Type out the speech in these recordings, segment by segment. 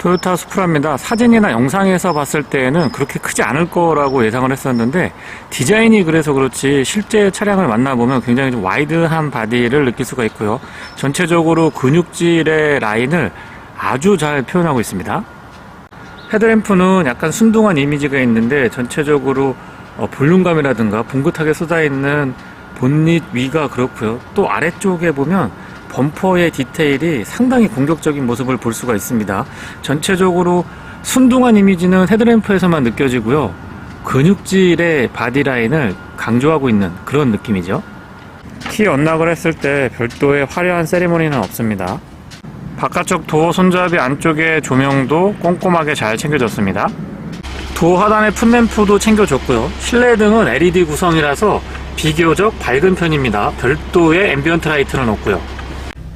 토요타 수프라입니다. 사진이나 영상에서 봤을 때는 그렇게 크지 않을 거라고 예상을 했었는데 디자인이 그래서 그렇지 실제 차량을 만나보면 굉장히 좀 와이드한 바디를 느낄 수가 있고요. 전체적으로 근육질의 라인을 아주 잘 표현하고 있습니다. 헤드램프는 약간 순둥한 이미지가 있는데 전체적으로 볼륨감이라든가 봉긋하게 쏟아있는 본닛 위가 그렇고요. 또 아래쪽에 보면 범퍼의 디테일이 상당히 공격적인 모습을 볼 수가 있습니다. 전체적으로 순둥한 이미지는 헤드램프에서만 느껴지고요. 근육질의 바디라인을 강조하고 있는 그런 느낌이죠. 키 언락을 했을 때 별도의 화려한 세리머니는 없습니다. 바깥쪽 도어 손잡이 안쪽의 조명도 꼼꼼하게 잘 챙겨졌습니다. 도어 하단의 풋램프도 챙겨줬고요. 실내등은 LED 구성이라서 비교적 밝은 편입니다. 별도의 앰비언트 라이트는 없고요.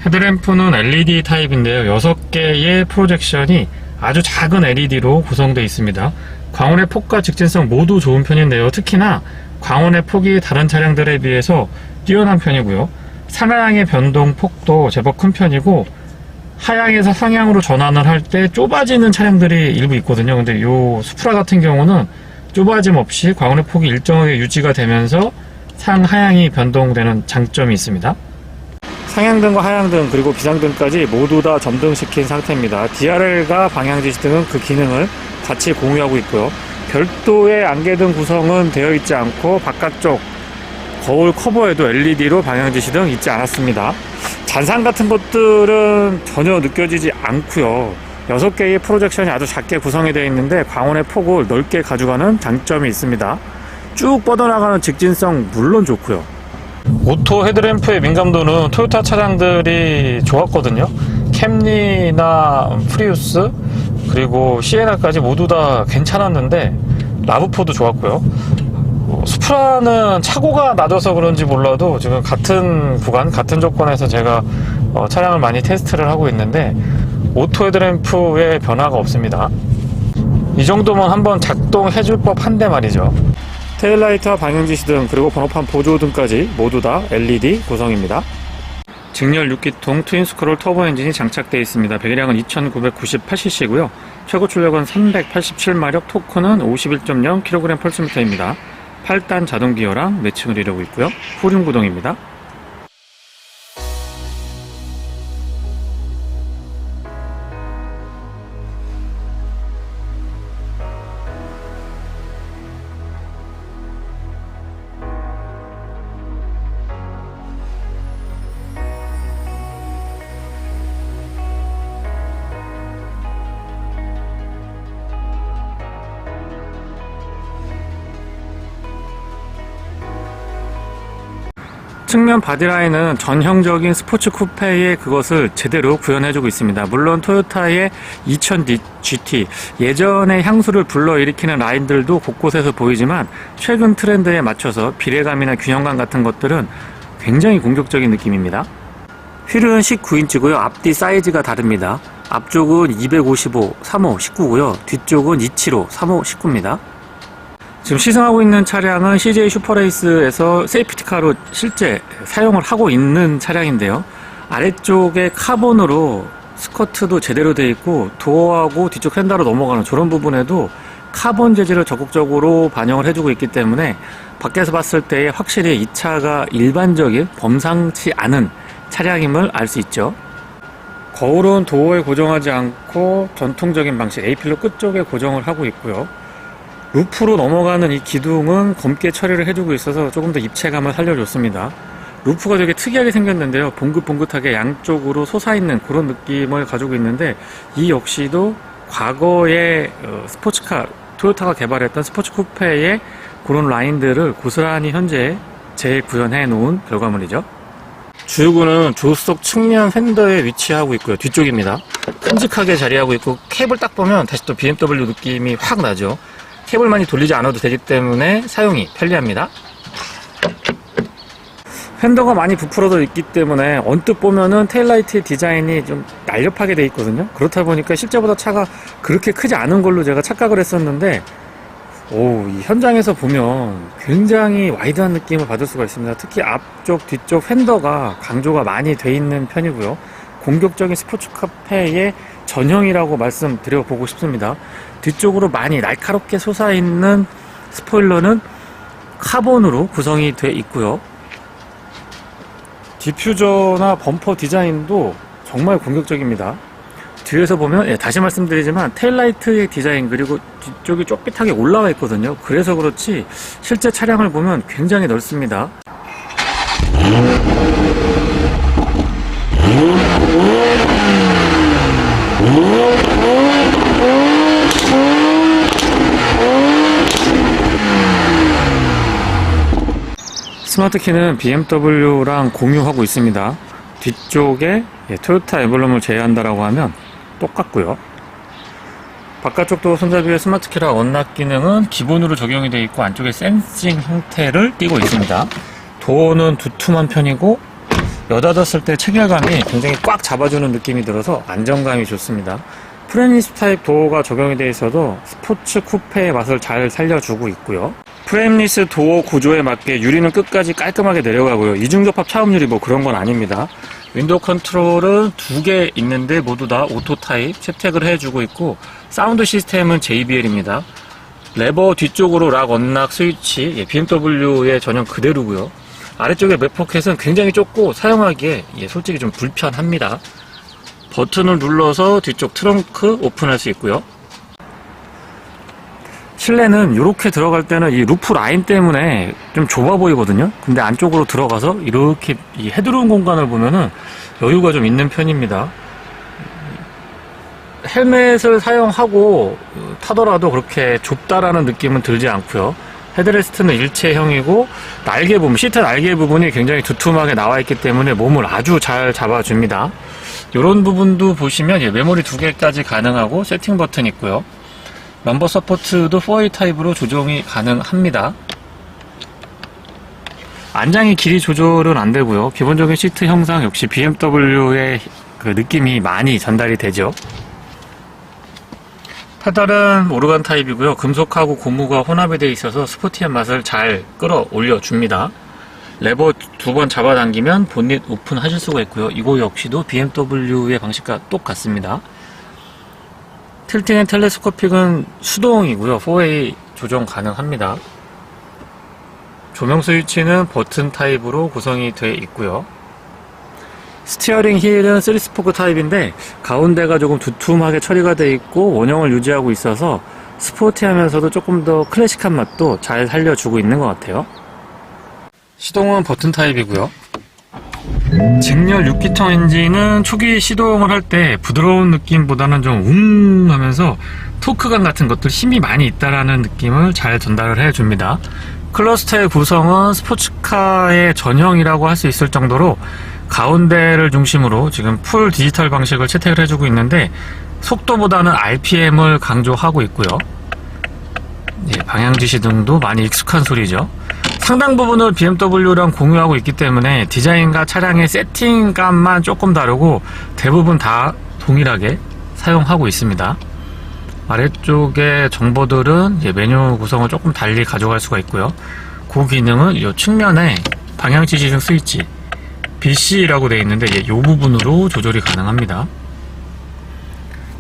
헤드램프는 LED 타입인데요. 6개의 프로젝션이 아주 작은 LED로 구성되어 있습니다. 광원의 폭과 직진성 모두 좋은 편인데요. 특히나 광원의 폭이 다른 차량들에 비해서 뛰어난 편이고요. 상하향의 변동 폭도 제법 큰 편이고 하향에서 상향으로 전환을 할 때 좁아지는 차량들이 일부 있거든요. 근데 이 수프라 같은 경우는 좁아짐 없이 광원의 폭이 일정하게 유지가 되면서 상하향이 변동되는 장점이 있습니다. 상향등과 하향등 그리고 비상등까지 모두 다 점등시킨 상태입니다. DRL과 방향지시등은 그 기능을 같이 공유하고 있고요. 별도의 안개등 구성은 되어 있지 않고 바깥쪽 거울 커버에도 LED로 방향지시등 있지 않았습니다. 잔상 같은 것들은 전혀 느껴지지 않고요. 6개의 프로젝션이 아주 작게 구성이 되어 있는데 광원의 폭을 넓게 가져가는 장점이 있습니다. 쭉 뻗어나가는 직진성 물론 좋고요. 오토 헤드램프의 민감도는 토요타 차량들이 좋았거든요. 캠리나 프리우스 그리고 시에나까지 모두 다 괜찮았는데 라브4도 좋았고요. 수프라는 차고가 낮아서 그런지 몰라도 지금 같은 구간 같은 조건에서 제가 차량을 많이 테스트를 하고 있는데 오토 헤드램프의 변화가 없습니다. 이 정도면 한번 작동해줄 법한데 말이죠. 테일라이트와 방향지시등 그리고 번호판 보조등까지 모두 다 LED 구성입니다. 직렬 6기통 트윈스크롤 터보 엔진이 장착되어 있습니다. 배기량은 2998cc고요. 최고 출력은 387마력, 토크는 51.0kg/S입니다. 8단 자동 기어랑 매칭을 이루고 있고요. 후륜 구동입니다. 측면 바디라인은 전형적인 스포츠 쿠페의 그것을 제대로 구현해주고 있습니다. 물론 토요타의 2000 GT 예전의 향수를 불러일으키는 라인들도 곳곳에서 보이지만 최근 트렌드에 맞춰서 비례감이나 균형감 같은 것들은 굉장히 공격적인 느낌입니다. 휠은 19인치고요. 앞뒤 사이즈가 다릅니다. 앞쪽은 255, 35, 19고요. 뒤쪽은 275, 35, 19입니다. 지금 시승하고 있는 차량은 CJ 슈퍼레이스에서 세이프티카로 실제 사용을 하고 있는 차량인데요. 아래쪽에 카본으로 스커트도 제대로 되어 있고 도어하고 뒤쪽 휀다로 넘어가는 저런 부분에도 카본 재질을 적극적으로 반영을 해주고 있기 때문에 밖에서 봤을 때 확실히 이 차가 일반적인 범상치 않은 차량임을 알 수 있죠. 거울은 도어에 고정하지 않고 전통적인 방식 A필러 끝쪽에 고정을 하고 있고요. 루프로 넘어가는 이 기둥은 검게 처리를 해주고 있어서 조금 더 입체감을 살려줬습니다. 루프가 되게 특이하게 생겼는데요. 봉긋봉긋하게 양쪽으로 솟아있는 그런 느낌을 가지고 있는데 이 역시도 과거의 스포츠카 토요타가 개발했던 스포츠 쿠페의 그런 라인들을 고스란히 현재 재구현해 놓은 결과물이죠. 주유구는 조수석 측면 휀더에 위치하고 있고요. 뒤쪽입니다. 큼직하게 자리하고 있고 캡을 딱 보면 다시 또 BMW 느낌이 확 나죠. 캡을 많이 돌리지 않아도 되기 때문에 사용이 편리합니다. 휀더가 많이 부풀어져 있기 때문에 언뜻 보면은 테일라이트의 디자인이 좀 날렵하게 되어 있거든요. 그렇다 보니까 실제보다 차가 그렇게 크지 않은 걸로 제가 착각을 했었는데 이 현장에서 보면 굉장히 와이드한 느낌을 받을 수가 있습니다. 특히 앞쪽 뒤쪽 휀더가 강조가 많이 돼 있는 편이고요. 공격적인 스포츠 카페의 전형이라고 말씀드려보고 싶습니다. 뒤쪽으로 많이 날카롭게 솟아있는 스포일러는 카본으로 구성이 되어 있고요. 디퓨저나 범퍼 디자인도 정말 공격적입니다. 뒤에서 보면 다시 말씀드리지만 테일라이트의 디자인 그리고 뒤쪽이 쫄깃하게 올라와 있거든요. 그래서 그렇지 실제 차량을 보면 굉장히 넓습니다. 스마트키는 BMW랑 공유하고 있습니다. 뒤쪽에 토요타 엠블럼을 제외한다라고 하면 똑같고요. 바깥쪽도 손잡이의 스마트키라 언락 기능은 기본으로 적용이 되어 있고 안쪽에 센싱 형태를 띠고 있습니다. 도어는 두툼한 편이고 여닫았을 때 체결감이 굉장히 꽉 잡아주는 느낌이 들어서 안정감이 좋습니다. 프레임리스 타입 도어가 적용이 되어 있어도 스포츠 쿠페의 맛을 잘 살려주고 있고요. 프레임리스 도어 구조에 맞게 유리는 끝까지 깔끔하게 내려가고요. 이중접합 차음유리 뭐 그런 건 아닙니다. 윈도우 컨트롤은 2개 있는데 모두 다 오토 타입 채택을 해주고 있고 사운드 시스템은 JBL입니다. 레버 뒤쪽으로 락, 언락, 스위치 BMW의 전형 그대로고요. 아래쪽에 맥포켓은 굉장히 좁고 사용하기에 솔직히 좀 불편합니다. 버튼을 눌러서 뒤쪽 트렁크 오픈할 수 있고요. 실내는 이렇게 들어갈 때는 이 루프 라인 때문에 좀 좁아 보이거든요. 근데 안쪽으로 들어가서 이렇게 이 헤드룸 공간을 보면은 여유가 좀 있는 편입니다. 헬멧을 사용하고 타더라도 그렇게 좁다라는 느낌은 들지 않고요. 헤드레스트는 일체형이고 날개 부분, 시트 날개 부분이 굉장히 두툼하게 나와 있기 때문에 몸을 아주 잘 잡아줍니다. 이런 부분도 보시면 메모리 2개까지 가능하고 세팅 버튼 있고요. 넘버 서포트도 4A 타입으로 조정이 가능합니다. 안장의 길이 조절은 안 되고요. 기본적인 시트 형상 역시 BMW의 그 느낌이 많이 전달이 되죠. 페달은 오르간 타입이고요. 금속하고 고무가 혼합이 되어 있어서 스포티한 맛을 잘 끌어올려 줍니다. 레버 2번 잡아당기면 본닛 오픈하실 수가 있고요. 이거 역시도 BMW의 방식과 똑같습니다. 틸팅 앤 텔레스코픽은 수동이고요. 4A 조정 가능합니다. 조명 스위치는 버튼 타입으로 구성이 되어 있고요. 스티어링 힐은 3스포크 타입인데 가운데가 조금 두툼하게 처리가 되어 있고 원형을 유지하고 있어서 스포티하면서도 조금 더 클래식한 맛도 잘 살려주고 있는 것 같아요. 시동은 버튼 타입이고요. 직렬 6기통 엔진은 초기 시동을 할 때 부드러운 느낌보다는 좀 하면서 토크감 같은 것들 힘이 많이 있다라는 느낌을 잘 전달을 해줍니다. 클러스터의 구성은 스포츠카의 전형이라고 할 수 있을 정도로 가운데를 중심으로 지금 풀 디지털 방식을 채택을 해주고 있는데 속도보다는 RPM을 강조하고 있고요. 방향 지시 등도 많이 익숙한 소리죠. 상당 부분을 BMW랑 공유하고 있기 때문에 디자인과 차량의 세팅감만 조금 다르고 대부분 다 동일하게 사용하고 있습니다. 아래쪽의 정보들은 메뉴 구성을 조금 달리 가져갈 수가 있고요. 그 기능은 이 측면에 방향 지시등 스위치 BC라고 되어 있는데 이 부분으로 조절이 가능합니다.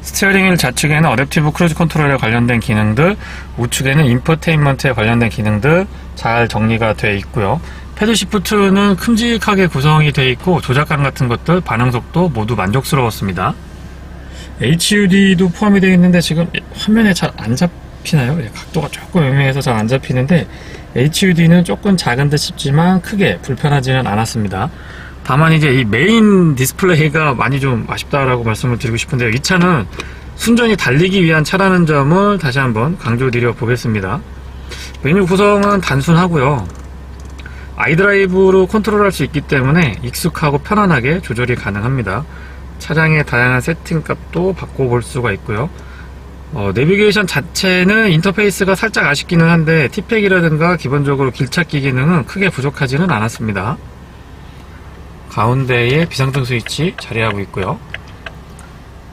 스티어링 휠 좌측에는 어댑티브 크루즈 컨트롤에 관련된 기능들, 우측에는 인포테인먼트에 관련된 기능들 잘 정리가 되어 있고요. 패드 시프트는 큼직하게 구성이 되어 있고 조작감 같은 것들, 반응 속도 모두 만족스러웠습니다. HUD도 포함이 되어 있는데 지금 화면에 잘 안 잡히나요? 각도가 조금 애매해서 잘 안 잡히는데 HUD는 조금 작은 듯 싶지만 크게 불편하지는 않았습니다. 다만 이제 이 메인 디스플레이가 많이 좀 아쉽다라고 말씀을 드리고 싶은데요. 이 차는 순전히 달리기 위한 차라는 점을 다시 한번 강조드려 보겠습니다. 메뉴 구성은 단순하고요. 아이드라이브로 컨트롤할 수 있기 때문에 익숙하고 편안하게 조절이 가능합니다. 차량의 다양한 세팅값도 바꿔볼 수가 있고요. 내비게이션 자체는 인터페이스가 살짝 아쉽기는 한데 T팩이라든가 기본적으로 길찾기 기능은 크게 부족하지는 않았습니다. 가운데에 비상등 스위치 자리하고 있고요.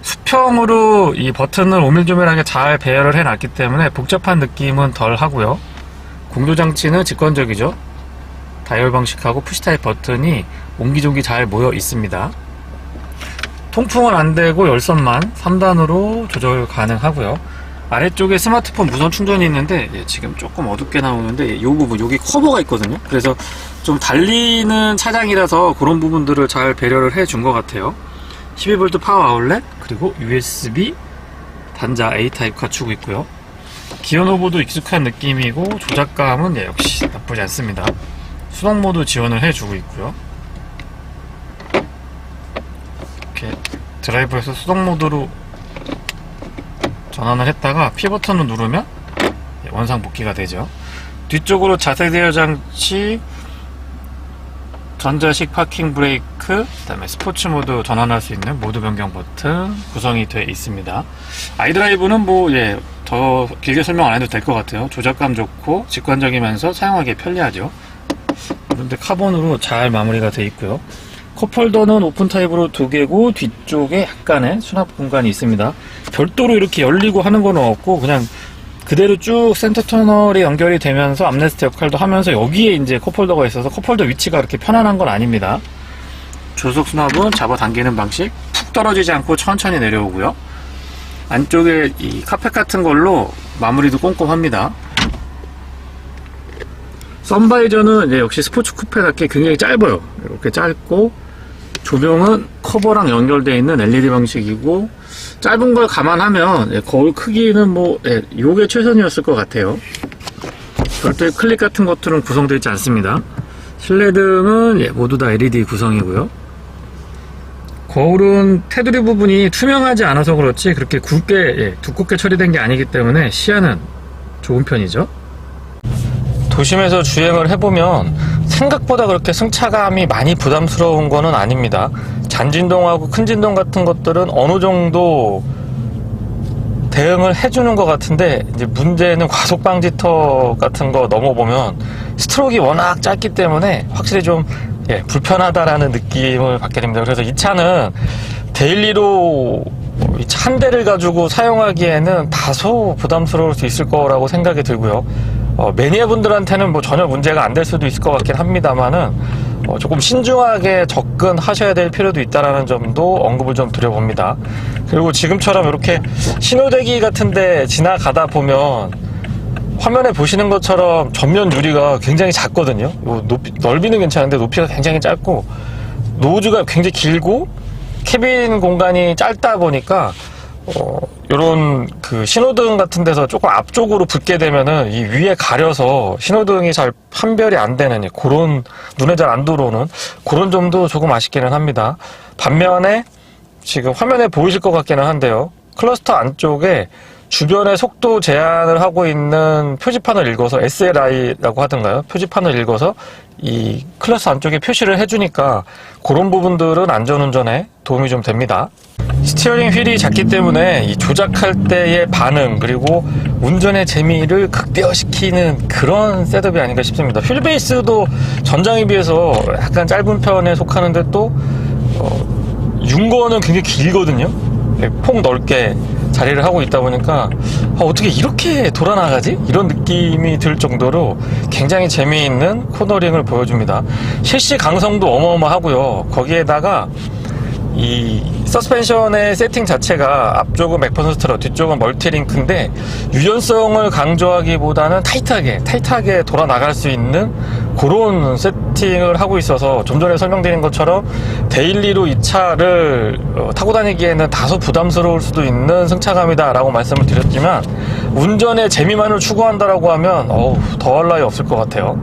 수평으로 이 버튼을 오밀조밀하게 잘 배열을 해놨기 때문에 복잡한 느낌은 덜 하고요. 공조장치는 직관적이죠. 다이얼 방식하고 푸시타입 버튼이 옹기종기 잘 모여 있습니다. 통풍은 안 되고 열선만 3단으로 조절 가능하고요. 아래쪽에 스마트폰 무선 충전이 있는데 지금 조금 어둡게 나오는데 이 부분, 여기 커버가 있거든요. 그래서 좀 달리는 차량이라서 그런 부분들을 잘 배려를 해준 것 같아요. 12V 파워 아울렛, 그리고 USB 단자 A타입 갖추고 있고요. 기어 노브도 익숙한 느낌이고 조작감은 역시 나쁘지 않습니다. 수동 모드 지원을 해주고 있고요. 이렇게 드라이브에서 수동 모드로 전환을 했다가 P 버튼을 누르면 원상 복귀가 되죠. 뒤쪽으로 자세 대여 장치, 전자식 파킹 브레이크, 그 다음에 스포츠 모드 전환할 수 있는 모드 변경 버튼 구성이 되어 있습니다. 아이드라이브는 더 길게 설명 안 해도 될 것 같아요. 조작감 좋고 직관적이면서 사용하기 편리하죠. 그런데 카본으로 잘 마무리가 되어 있고요. 컵홀더는 오픈 타입으로 2개고 뒤쪽에 약간의 수납 공간이 있습니다. 별도로 이렇게 열리고 하는 건 없고 그냥 그대로 쭉 센터 터널이 연결이 되면서 암레스트 역할도 하면서 여기에 이제 컵홀더가 있어서 컵홀더 위치가 그렇게 편안한 건 아닙니다. 조속 수납은 잡아당기는 방식, 푹 떨어지지 않고 천천히 내려오고요. 안쪽에 이 카펫 같은 걸로 마무리도 꼼꼼합니다. 선바이저는 역시 스포츠 쿠페답게 굉장히 짧아요. 이렇게 짧고, 조명은 커버랑 연결되어 있는 LED 방식이고, 짧은 걸 감안하면 거울 크기는 요게 최선이었을 것 같아요. 별도의 클립 같은 것들은 구성되어 있지 않습니다. 실내등은 모두 다 LED 구성이고요. 거울은 테두리 부분이 투명하지 않아서 그렇지 그렇게 두껍게 처리된 게 아니기 때문에 시야는 좋은 편이죠. 도심에서 주행을 해보면 생각보다 그렇게 승차감이 많이 부담스러운 거는 아닙니다. 잔진동하고 큰 진동 같은 것들은 어느 정도 대응을 해주는 것 같은데, 이제 문제는 과속 방지턱 같은 거 넘어보면 스트로크가 워낙 짧기 때문에 확실히 좀 불편하다라는 느낌을 받게 됩니다. 그래서 이 차는 데일리로 이 차 한 대를 가지고 사용하기에는 다소 부담스러울 수 있을 거라고 생각이 들고요. 매니아 분들한테는 전혀 문제가 안 될 수도 있을 것 같긴 합니다만은 조금 신중하게 접근하셔야 될 필요도 있다라는 점도 언급을 좀 드려봅니다. 그리고 지금처럼 이렇게 신호대기 같은데 지나가다 보면 화면에 보시는 것처럼 전면 유리가 굉장히 작거든요. 넓이는 괜찮은데 높이가 굉장히 짧고 노즈가 굉장히 길고 캐빈 공간이 짧다 보니까 요런 그 신호등 같은 데서 조금 앞쪽으로 붙게 되면은 이 위에 가려서 신호등이 잘 판별이 안 되는 그런 눈에 잘 안 들어오는 그런 점도 조금 아쉽기는 합니다. 반면에 지금 화면에 보이실 것 같기는 한데요. 클러스터 안쪽에 주변에 속도 제한을 하고 있는 표지판을 읽어서 SLI라고 하던가요? 표지판을 읽어서 이 클러스터 안쪽에 표시를 해주니까 그런 부분들은 안전운전에 도움이 좀 됩니다. 스티어링 휠이 작기 때문에 이 조작할 때의 반응 그리고 운전의 재미를 극대화시키는 그런 셋업이 아닌가 싶습니다. 휠 베이스도 전장에 비해서 약간 짧은 편에 속하는데 또 윤거는 굉장히 길거든요. 폭 넓게 자리를 하고 있다 보니까 어떻게 이렇게 돌아나가지? 이런 느낌이 들 정도로 굉장히 재미있는 코너링을 보여줍니다. 실시 강성도 어마어마하고요. 거기에다가 이 서스펜션의 세팅 자체가 앞쪽은 맥퍼슨 스트러, 뒤쪽은 멀티링크인데 유연성을 강조하기보다는 타이트하게 돌아나갈 수 있는 그런 세팅을 하고 있어서 좀 전에 설명드린 것처럼 데일리로 이 차를 타고 다니기에는 다소 부담스러울 수도 있는 승차감이다 라고 말씀을 드렸지만 운전의 재미만을 추구한다라고 하면 더할 나위 없을 것 같아요.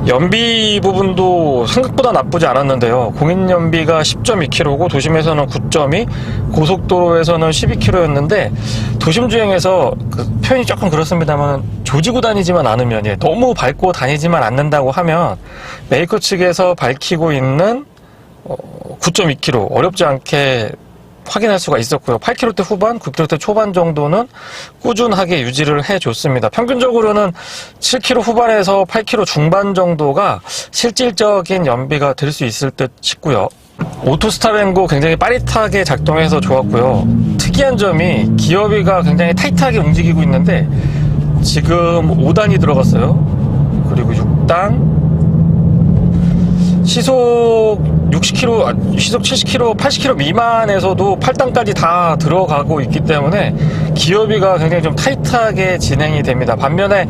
연비 부분도 생각보다 나쁘지 않았는데요. 공인연비가 10.2km고 도심에서는 9.2, 고속도로에서는 12km였는데 도심 주행에서 그 표현이 조금 그렇습니다만 조지고 다니지만 않으면 너무 밟고 다니지만 않는다고 하면 메이커 측에서 밝히고 있는 9.2km 어렵지 않게 확인할 수가 있었고요. 8km대 후반, 9km대 초반 정도는 꾸준하게 유지를 해줬습니다. 평균적으로는 7km 후반에서 8km 중반 정도가 실질적인 연비가 될 수 있을 듯 싶고요. 오토스탑앤고 굉장히 빠릿하게 작동해서 좋았고요. 특이한 점이 기어비가 굉장히 타이트하게 움직이고 있는데 지금 5단이 들어갔어요. 그리고 6단, 시속 60km, 시속 70km, 80km 미만에서도 8단까지 다 들어가고 있기 때문에 기어비가 굉장히 좀 타이트하게 진행이 됩니다. 반면에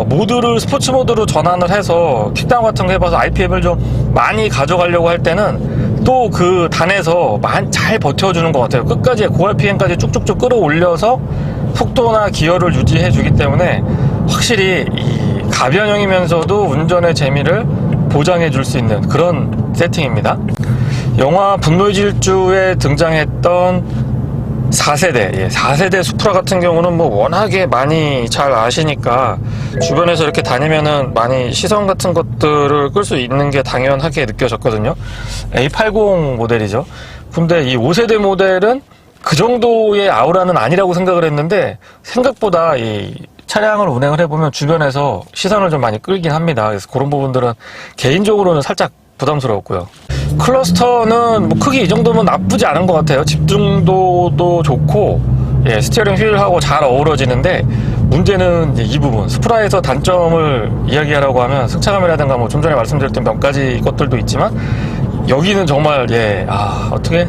모드를 스포츠 모드로 전환을 해서 킥다운 같은 거 해봐서 RPM을 좀 많이 가져가려고 할 때는 또 그 단에서 잘 버텨주는 것 같아요. 끝까지 고RPM까지 쭉쭉쭉 끌어올려서 속도나 기어를 유지해 주기 때문에 확실히 이 가변형이면서도 운전의 재미를 보장해 줄 수 있는 그런 세팅입니다. 영화 분노의 질주에 등장했던 4세대, 4세대 수프라 같은 경우는 뭐 워낙에 많이 잘 아시니까 주변에서 이렇게 다니면은 많이 시선 같은 것들을 끌 수 있는 게 당연하게 느껴졌거든요. A80 모델이죠. 근데 이 5세대 모델은 그 정도의 아우라는 아니라고 생각을 했는데 생각보다 이 차량을 운행을 해보면 주변에서 시선을 좀 많이 끌긴 합니다. 그래서 그런 부분들은 개인적으로는 살짝 부담스러웠고요. 클러스터는 뭐 크기 이 정도면 나쁘지 않은 것 같아요. 집중도도 좋고 스티어링 휠하고 잘 어우러지는데 문제는 이제 이 부분 스프라에서 단점을 이야기하라고 하면 승차감이라든가 뭐 좀 전에 말씀드렸던 몇 가지 것들도 있지만 여기는 정말 어떻게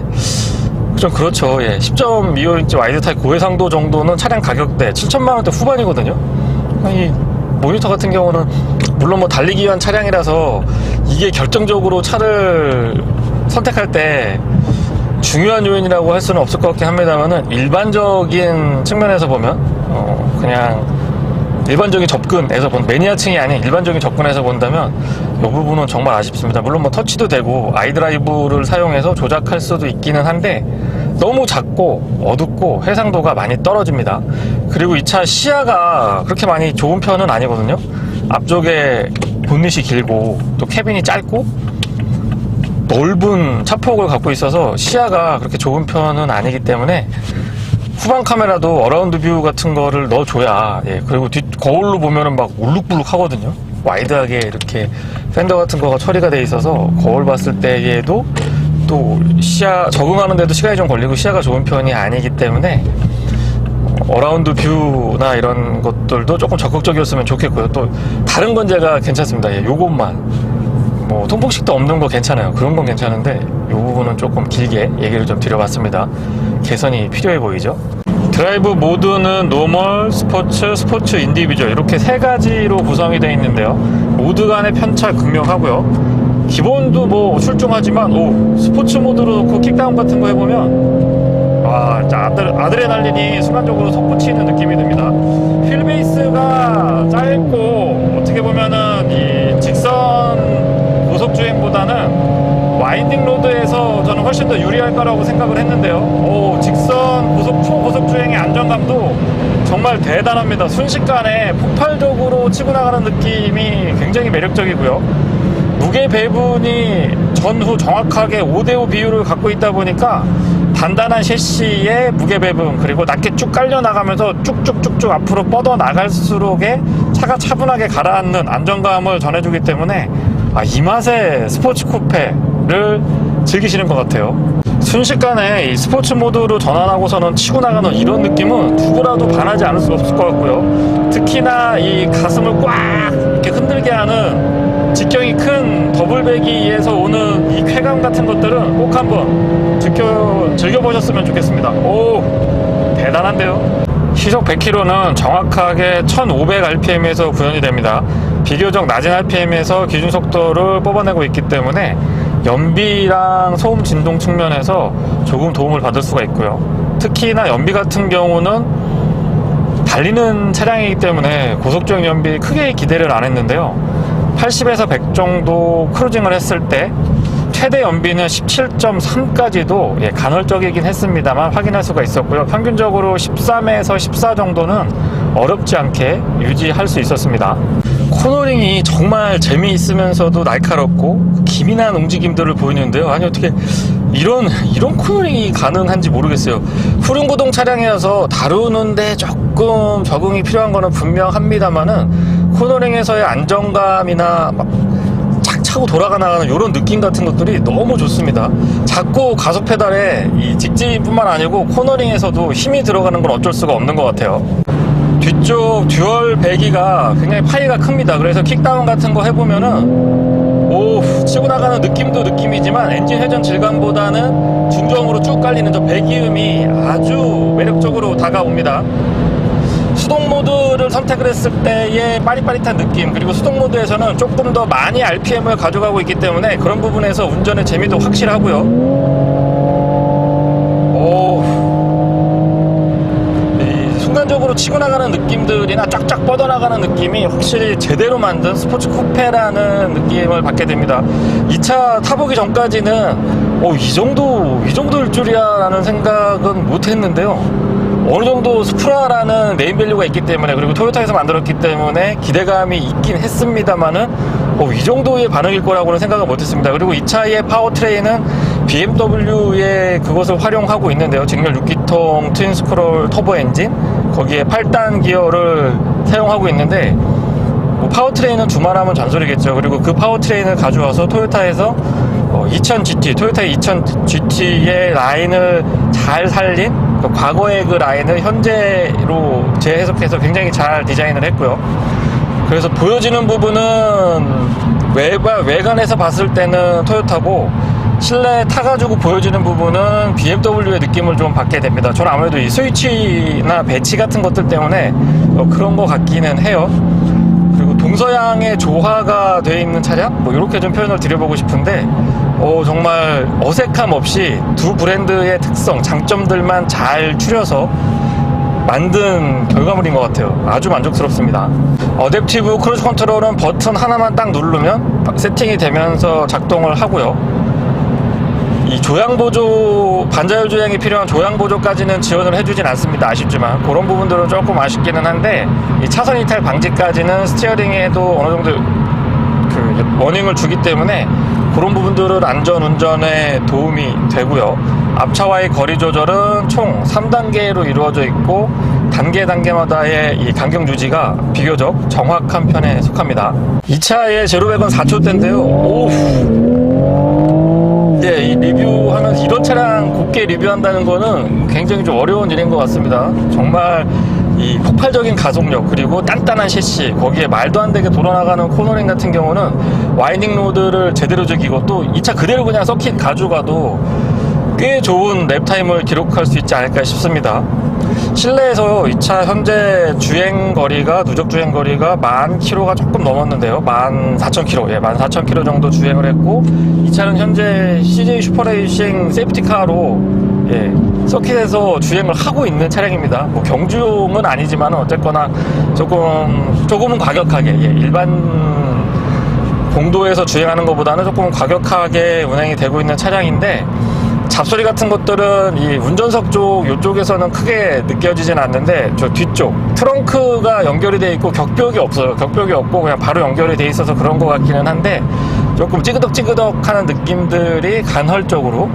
좀 그렇죠. 10.25인치 와이드 타입 고해상도 정도는 차량 가격대 7천만 원대 후반이거든요. 이 모니터 같은 경우는 물론 뭐 달리기 위한 차량이라서 이게 결정적으로 차를 선택할 때 중요한 요인이라고 할 수는 없을 것 같긴 합니다만은 일반적인 측면에서 보면 그냥 일반적인 접근에서 매니아층이 아닌 일반적인 접근에서 본다면 이 부분은 정말 아쉽습니다. 물론 뭐 터치도 되고 아이드라이브를 사용해서 조작할 수도 있기는 한데 너무 작고 어둡고 해상도가 많이 떨어집니다. 그리고 이 차 시야가 그렇게 많이 좋은 편은 아니거든요. 앞쪽에 본닛이 길고 또 캐빈이 짧고 넓은 차폭을 갖고 있어서 시야가 그렇게 좋은 편은 아니기 때문에 후방 카메라도 어라운드 뷰 같은 거를 넣어줘야 그리고 뒷 거울로 보면은 막 울룩불룩 하거든요. 와이드하게 이렇게 팬더 같은 거가 처리가 돼 있어서 거울 봤을 때에도 또 시야 적응하는데도 시간이 좀 걸리고 시야가 좋은 편이 아니기 때문에 어라운드 뷰나 이런 것들도 조금 적극적이었으면 좋겠고요. 또 다른 건 제가 괜찮습니다. 요것만 뭐 통풍식도 없는 거 괜찮아요. 그런 건 괜찮은데 이 부분은 조금 길게 얘기를 좀 드려봤습니다. 개선이 필요해 보이죠. 드라이브 모드는 노멀, 스포츠, 스포츠 인디비주얼 이렇게 세 가지로 구성이 되어 있는데요. 모드 간의 편차 극명하고요. 기본도 뭐 출중하지만 스포츠 모드로 놓고 킥다운 같은 거 해보면 아드레날린이 순간적으로 솟구치는 느낌이 듭니다. 휠 베이스가 짧고 어떻게 보면은 이 직선 고속주행보다는 와인딩 로드에서 저는 훨씬 더 유리할 거라고 생각을 했는데요. 직선 초고속주행의 안정감도 정말 대단합니다. 순식간에 폭발적으로 치고 나가는 느낌이 굉장히 매력적이고요. 무게 배분이 전후 정확하게 5대5 비율을 갖고 있다 보니까 단단한 셰시의 무게 배분 그리고 낮게 쭉 깔려 나가면서 쭉쭉쭉쭉 앞으로 뻗어 나갈수록에 차가 차분하게 가라앉는 안정감을 전해주기 때문에 이 맛에 스포츠 쿠페를 즐기시는 것 같아요. 순식간에 이 스포츠 모드로 전환하고서는 치고 나가는 이런 느낌은 누구라도 반하지 않을 수 없을 것 같고요. 특히나 이 가슴을 꽉 이렇게 흔들게 하는 직경이 큰 더블배기에서 오는 이 쾌감 같은 것들은 꼭 한번 즐겨보셨으면 좋겠습니다. 대단한데요. 시속 100km는 정확하게 1500rpm에서 구현이 됩니다. 비교적 낮은 rpm에서 기준 속도를 뽑아내고 있기 때문에 연비랑 소음 진동 측면에서 조금 도움을 받을 수가 있고요. 특히나 연비 같은 경우는 달리는 차량이기 때문에 고속주행 연비 크게 기대를 안 했는데요. 80에서 100 정도 크루징을 했을 때 최대 연비는 17.3까지도 간헐적이긴 했습니다만 확인할 수가 있었고요. 평균적으로 13에서 14 정도는 어렵지 않게 유지할 수 있었습니다. 코너링이 정말 재미있으면서도 날카롭고 기민한 움직임들을 보이는데요. 아니 어떻게 이런 코너링이 가능한지 모르겠어요. 후륜구동 차량이어서 다루는데 조금 적응이 필요한 거는 분명합니다만은 코너링에서의 안정감이나 착 차고 돌아가는 이런 느낌 같은 것들이 너무 좋습니다. 자꾸 가속 페달에 이 직진뿐만 아니고 코너링에서도 힘이 들어가는 건 어쩔 수가 없는 것 같아요. 뒤쪽 듀얼 배기가 굉장히 파이가 큽니다. 그래서 킥다운 같은 거 해보면은 오, 치고 나가는 느낌도 느낌이지만 엔진 회전 질감보다는 중저음으로 쭉 깔리는 저 배기음이 아주 매력적으로 다가옵니다. 수동 모드를 선택을 했을 때의 빠릿빠릿한 느낌, 그리고 수동 모드에서는 조금 더 많이 RPM을 가져가고 있기 때문에 그런 부분에서 운전의 재미도 확실하고요. 오, 이 순간적으로 치고 나가는 느낌들이나 쫙쫙 뻗어나가는 느낌이 확실히 제대로 만든 스포츠 쿠페라는 느낌을 받게 됩니다. 이 차 타보기 전까지는 이 정도일 줄이야 라는 생각은 못 했는데요. 어느 정도 스프라라는 네임밸류가 있기 때문에, 그리고 토요타에서 만들었기 때문에 기대감이 있긴 했습니다만은 이 정도의 반응일 거라고는 생각을 못했습니다. 그리고 이 차의 파워트레인은 BMW의 그것을 활용하고 있는데요. 직렬 6기통 트윈 스크롤 터보 엔진, 거기에 8단 기어를 사용하고 있는데 파워트레인은 두말하면 잔소리겠죠. 그리고 그 파워트레인을 가져와서 토요타에서 2000 GT, 토요타의 2000 GT의 라인을 잘 살린, 과거의 그 라인을 현재로 재해석해서 굉장히 잘 디자인을 했고요. 그래서 보여지는 부분은 외관에서 봤을 때는 토요타고, 실내 타가지고 보여지는 부분은 BMW의 느낌을 좀 받게 됩니다. 저는 아무래도 이 스위치나 배치 같은 것들 때문에 그런 것 같기는 해요. 그리고 동서양의 조화가 되어 있는 차량? 이렇게 좀 표현을 드려보고 싶은데, 정말 어색함 없이 두 브랜드의 특성, 장점들만 잘 추려서 만든 결과물인 것 같아요. 아주 만족스럽습니다. 어댑티브 크루즈 컨트롤은 버튼 하나만 딱 누르면 세팅이 되면서 작동을 하고요. 이 조향보조, 반자율 주행이 필요한 조향보조까지는 지원을 해주진 않습니다. 아쉽지만 그런 부분들은 조금 아쉽기는 한데, 이 차선 이탈 방지까지는 스티어링에도 어느 정도 그 워닝을 주기 때문에 그런 부분들은 안전 운전에 도움이 되고요. 앞차와의 거리 조절은 총 3단계로 이루어져 있고, 단계마다의 이 간격 유지가 비교적 정확한 편에 속합니다. 이 차의 제로백은 4초대인데요. 이 리뷰하면서 이런 차량 곱게 리뷰한다는 거는 굉장히 좀 어려운 일인 것 같습니다. 정말 이 폭발적인 가속력, 그리고 단단한 셰시, 거기에 말도 안 되게 돌아나가는 코너링 같은 경우는 와인딩 로드를 제대로 죽이고, 또 이 차 그대로 그냥 서킷 가져가도 꽤 좋은 랩타임을 기록할 수 있지 않을까 싶습니다. 실내에서 이 차 현재 주행거리가, 누적 주행거리가 10,000km가 조금 넘었는데요. 14,000km, 14,000km 정도 주행을 했고, 이 차는 현재 CJ 슈퍼레이싱 세이프티카로 서킷에서 주행을 하고 있는 차량입니다. 경주용은 아니지만 어쨌거나 조금은 과격하게, 일반 공도에서 주행하는 것보다는 조금 과격하게 운행이 되고 있는 차량인데, 잡소리 같은 것들은 이 운전석 쪽 이쪽에서는 크게 느껴지진 않는데, 저 뒤쪽 트렁크가 연결이 돼 있고 격벽이 없어요. 격벽이 없고 그냥 바로 연결이 돼 있어서 그런 것 같기는 한데, 조금 찌그덕찌그덕 하는 느낌들이 간헐적으로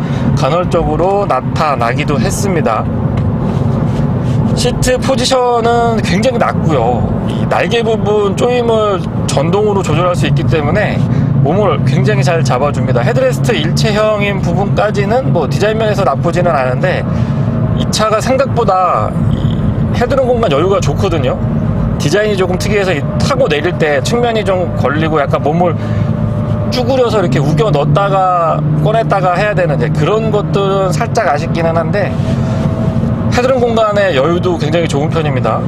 나타나기도 했습니다. 시트 포지션은 굉장히 낮고요. 이 날개 부분 조임을 전동으로 조절할 수 있기 때문에 몸을 굉장히 잘 잡아줍니다. 헤드레스트 일체형인 부분까지는 디자인 면에서 나쁘지는 않은데, 이 차가 생각보다 이 헤드룸 공간 여유가 좋거든요. 디자인이 조금 특이해서 타고 내릴 때 측면이 좀 걸리고 약간 몸을 쭈그려서 이렇게 우겨 넣었다가 꺼냈다가 해야 되는 그런 것들은 살짝 아쉽기는 한데, 헤드룸 공간의 여유도 굉장히 좋은 편입니다.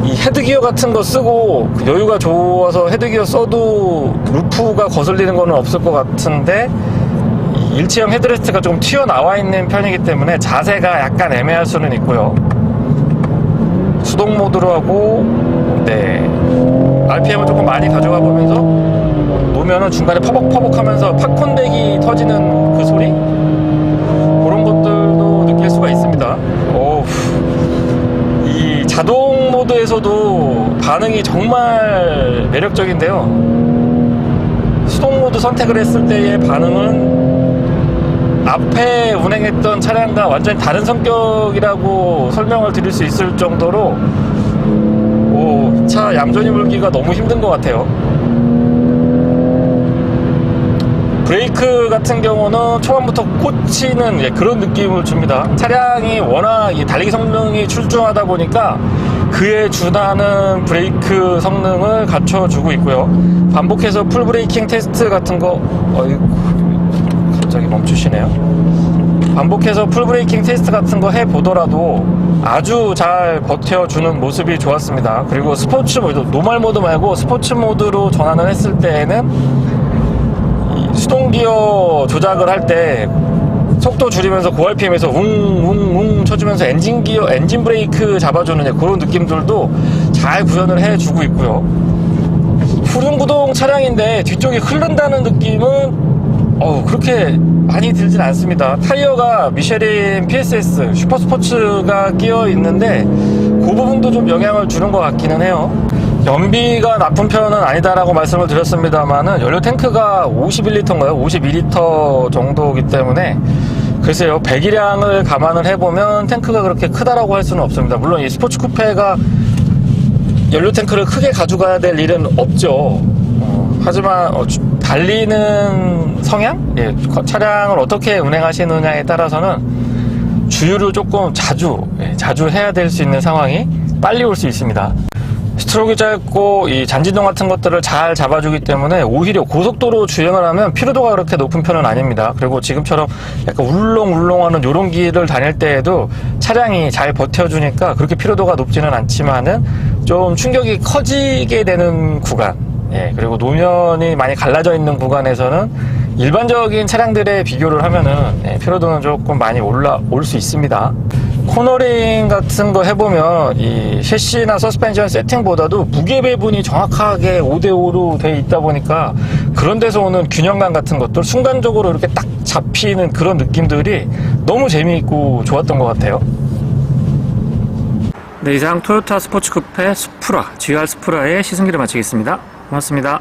이 헤드기어 같은 거 쓰고 여유가 좋아서 헤드기어 써도 루프가 거슬리는 거는 없을 것 같은데, 이 일체형 헤드레스트가 좀 튀어나와 있는 편이기 때문에 자세가 약간 애매할 수는 있고요. 수동 모드로 하고 RPM을 조금 많이 가져가 보면서 놓으면은 중간에 퍼벅퍼벅 하면서 팝콘백이 터지는 그 소리, 그런 것들도 느낄 수가 있습니다. 이 자동 모드에서도 반응이 정말 매력적인데요. 수동 모드 선택을 했을 때의 반응은 앞에 운행했던 차량과 완전히 다른 성격이라고 설명을 드릴 수 있을 정도로 차 얌전히 불기가 너무 힘든 것 같아요. 브레이크 같은 경우는 초반부터 꽂히는 그런 느낌을 줍니다. 차량이 워낙 달리기 성능이 출중하다 보니까 그에 준하는 브레이크 성능을 갖춰주고 있고요. 반복해서 풀 브레이킹 테스트 같은 거, 갑자기 멈추시네요. 반복해서 풀 브레이킹 테스트 같은 거 해보더라도 아주 잘 버텨주는 모습이 좋았습니다. 그리고 스포츠 모드, 노멀 모드 말고 스포츠 모드로 전환을 했을 때에는 수동 기어 조작을 할 때 속도 줄이면서 고RPM에서 웅웅웅 쳐주면서 엔진 브레이크 잡아주는 그런 느낌들도 잘 구현을 해주고 있고요. 후륜구동 차량인데 뒤쪽이 흐른다는 느낌은 그렇게 많이 들진 않습니다. 타이어가 미쉐린 PSS 슈퍼스포츠가 끼어 있는데 그 부분도 좀 영향을 주는 것 같기는 해요. 연비가 나쁜 편은 아니다라고 말씀을 드렸습니다만은 연료 탱크가 51리터인가요? 52리터 정도이기 때문에 글쎄요, 배기량을 감안을 해보면 탱크가 그렇게 크다라고 할 수는 없습니다. 물론 이 스포츠 쿠페가 연료 탱크를 크게 가져가야 될 일은 없죠. 하지만 달리는 성향? 차량을 어떻게 운행하시느냐에 따라서는 주유를 조금 자주 해야 될 수 있는 상황이 빨리 올 수 있습니다. 스트로크가 짧고 이 잔진동 같은 것들을 잘 잡아주기 때문에 오히려 고속도로 주행을 하면 피로도가 그렇게 높은 편은 아닙니다. 그리고 지금처럼 약간 울렁울렁하는 요런 길을 다닐 때에도 차량이 잘 버텨주니까 그렇게 피로도가 높지는 않지만은 좀 충격이 커지게 되는 구간, 그리고 노면이 많이 갈라져 있는 구간에서는 일반적인 차량들에 비교를 하면은 피로도는 조금 많이 올라올 수 있습니다. 코너링 같은 거 해보면 이 셰시나 서스펜션 세팅보다도 무게 배분이 정확하게 5대5로 돼 있다 보니까 그런 데서 오는 균형감 같은 것들 순간적으로 이렇게 딱 잡히는 그런 느낌들이 너무 재미있고 좋았던 것 같아요. 네, 이상 토요타 스포츠 쿠페 수프라, GR 스프라의 시승기를 마치겠습니다. 고맙습니다.